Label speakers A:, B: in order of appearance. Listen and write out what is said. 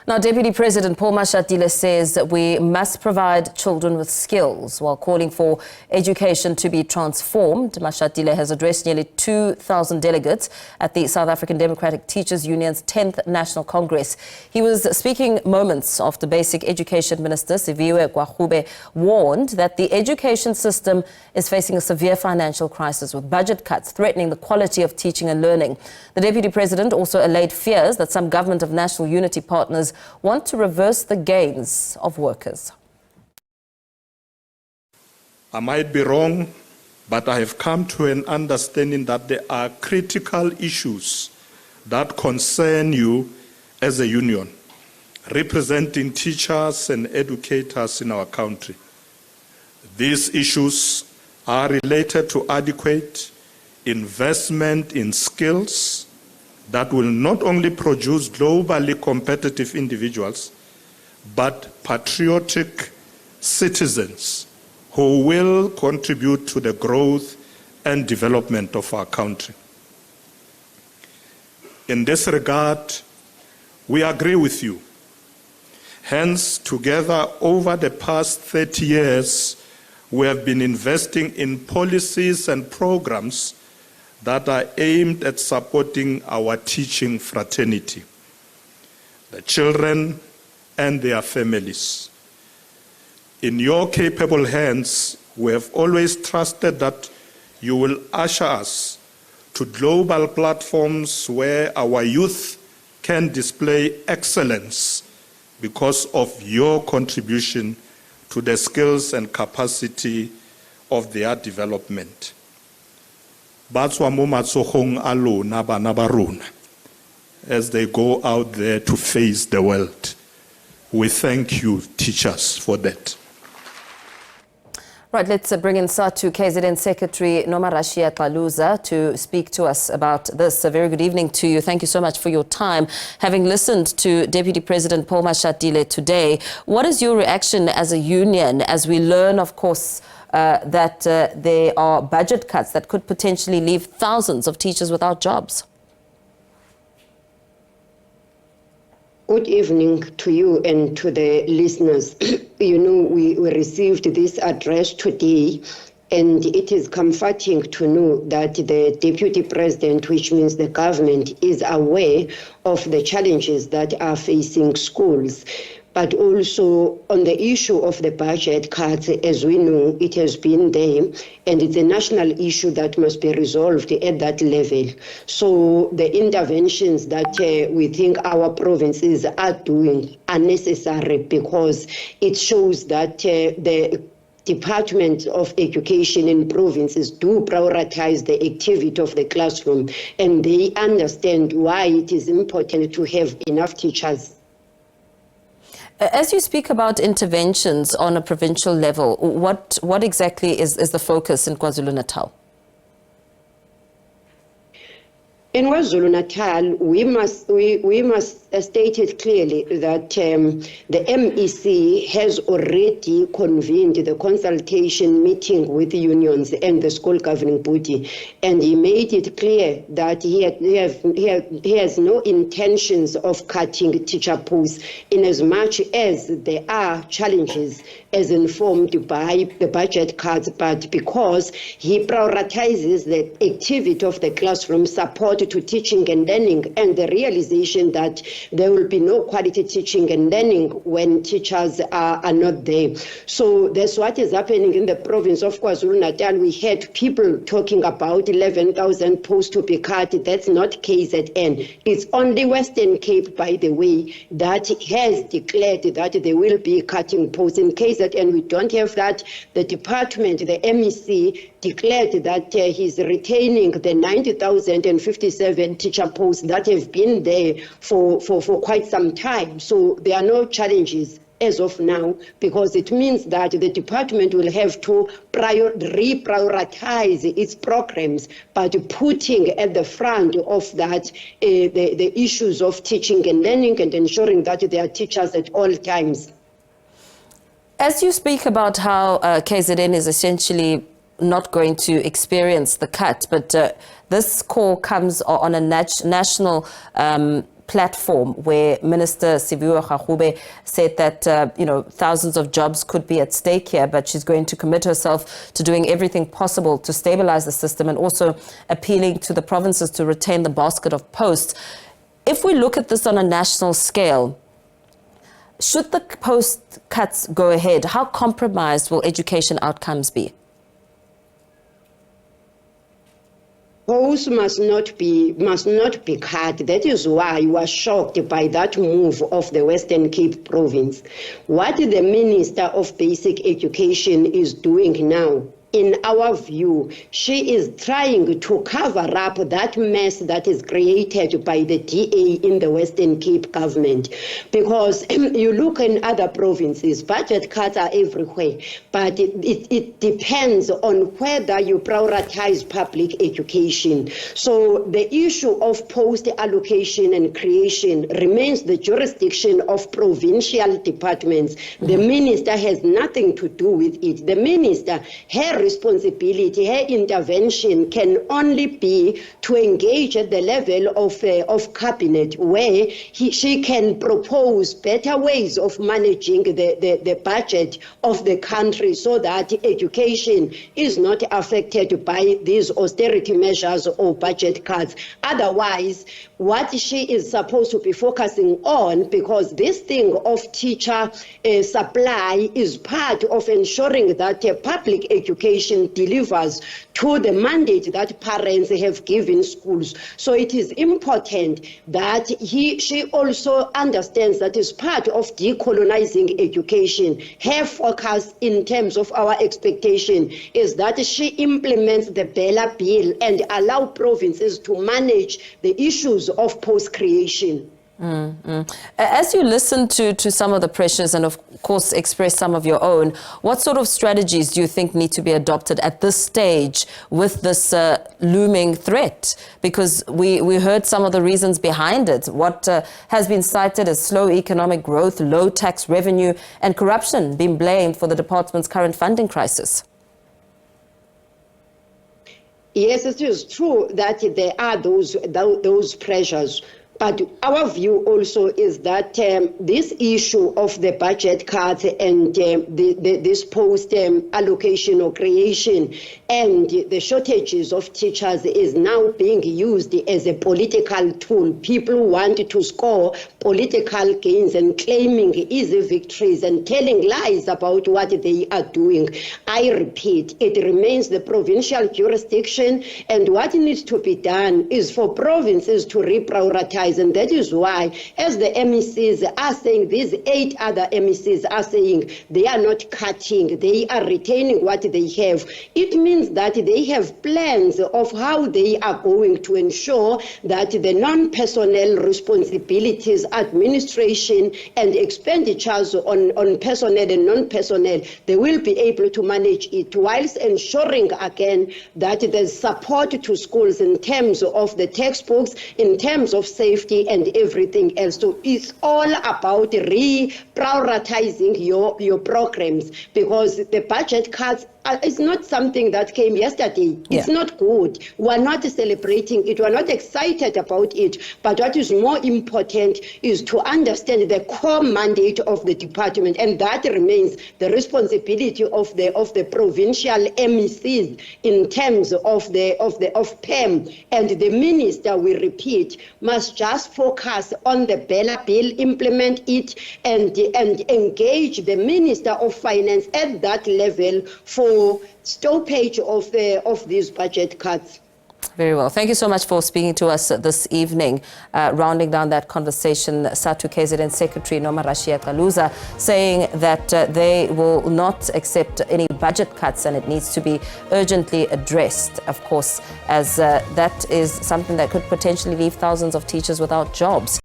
A: Now, Deputy President Paul Mashatile says that we must provide children with skills while calling for education to be transformed. Mashatile has addressed nearly 2,000 delegates at the South African Democratic Teachers Union's 10th National Congress. He was speaking moments after Basic Education Minister Siviwe Gwarube warned that the education system is facing a severe financial crisis with budget cuts threatening the quality of teaching and learning. The Deputy President also allayed fears that some Government of National Unity partners want to reverse the gains of workers.
B: I might be wrong, but I have come to an understanding that there are critical issues that concern you as a union, representing teachers and educators in our country. These issues are related to adequate investment in skills that will not only produce globally competitive individuals, but patriotic citizens who will contribute to the growth and development of our country. In this regard, we agree with you. Hence, together over the past 30 years, we have been investing in policies and programs that are aimed at supporting our teaching fraternity, the children and their families. In your capable hands, we have always trusted that you will usher us to global platforms where our youth can display excellence because of your contribution to the skills and capacity of their development. As they go out there to face the world. We thank you, teachers, for that.
A: Right, let's bring in SADTU KZN Secretary Nomarashiya Caluza to speak to us about this. A very good evening to you. Thank you so much for your time. Having listened to Deputy President Paul Mashatile today, what is your reaction as a union as we learn, of course, that there are budget cuts that could potentially leave thousands of teachers without jobs?
C: Good evening to you and to the listeners. You know, we received this address today, and it is comforting to know that the Deputy President, which means the government, is aware of the challenges that are facing schools. But also on the issue of the budget cuts, as we know, it has been there, and it's a national issue that must be resolved at that level. So the interventions that we think our provinces are doing are necessary because it shows that the Department of Education in provinces do prioritize the activity of the classroom, and they understand why it is important to have enough teachers.
A: As you speak about interventions on a provincial level, what exactly is the focus in KwaZulu-Natal?
C: In KwaZulu-Natal, we must state it clearly that the MEC has already convened the consultation meeting with the unions and the school governing body, and he made it clear that he has no intentions of cutting teacher posts in as much as there are challenges as informed by the budget cuts, but because he prioritizes the activity of the classroom, support to teaching and learning, and the realization that there will be no quality teaching and learning when teachers are not there. So that's what is happening in the province of KwaZulu-Natal. We had people talking about 11,000 posts to be cut. That's not KZN. It's only Western Cape, by the way, that has declared that they will be cutting posts. In KZN, we don't have that. The department, the MEC, declared that he's retaining the 90,057 teacher posts that have been there for quite some time. So there are no challenges as of now, because it means that the department will have to reprioritize its programs, but putting at the front of that the issues of teaching and learning and ensuring that there are teachers at all times.
A: As you speak about how KZN is essentially not going to experience the cut, but this call comes on a national platform where Minister Siviwe Gwarube said that, thousands of jobs could be at stake here, but she's going to commit herself to doing everything possible to stabilize the system and also appealing to the provinces to retain the basket of posts. If we look at this on a national scale, should the post cuts go ahead, how compromised will education outcomes be?
C: Posts must not be cut. That is why we are shocked by that move of the Western Cape province. What the Minister of Basic Education is doing now, in our view, she is trying to cover up that mess that is created by the DA in the Western Cape government. Because you look in other provinces, budget cuts are everywhere, but it depends on whether you prioritize public education. So the issue of post allocation and creation remains the jurisdiction of provincial departments. The minister has nothing to do with it. The minister, her responsibility, her intervention can only be to engage at the level of cabinet, where she can propose better ways of managing the budget of the country so that education is not affected by these austerity measures or budget cuts. Otherwise, what she is supposed to be focusing on, because this thing of teacher supply is part of ensuring that public education delivers to the mandate that parents have given schools. So it is important that she also understands that is part of decolonizing education. Her focus in terms of our expectation is that she implements the Bella Bill and allow provinces to manage the issues of post-creation.
A: As you listen to some of the pressures and of course express some of your own, what sort of strategies do you think need to be adopted at this stage with this looming threat? Because we heard some of the reasons behind it. What has been cited as slow economic growth, low tax revenue and corruption being blamed for the department's current funding crisis.
C: Yes, it is true that there are those pressures. But our view also is that this issue of the budget cuts and this post allocation or creation and the shortages of teachers is now being used as a political tool. People want to score political gains and claiming easy victories and telling lies about what they are doing. I repeat, it remains the provincial jurisdiction, and what needs to be done is for provinces to reprioritize. And that is why, as the MECs are saying, these 8 other MECs are saying they are not cutting, they are retaining what they have. It means that they have plans of how they are going to ensure that the non-personnel responsibilities, administration and expenditures on personnel and non-personnel, they will be able to manage it, whilst ensuring again that there's support to schools in terms of the textbooks, in terms of safety and everything else. So it's all about reprioritizing your programs, because the budget cuts it's not something that came yesterday. It's not good. We're not celebrating it. We're not excited about it. But what is more important is to understand the core mandate of the department, and that remains the responsibility of the provincial MECs in terms of PEM. And the minister, we repeat, must just focus on the Bella Bill, implement it, and engage the Minister of Finance at that level for stoppage of these budget cuts.
A: Very well. Thank you so much for speaking to us this evening. Rounding down that conversation, SADTU KZN Secretary Nomarashiya Caluza saying that they will not accept any budget cuts and it needs to be urgently addressed, of course, as that is something that could potentially leave thousands of teachers without jobs.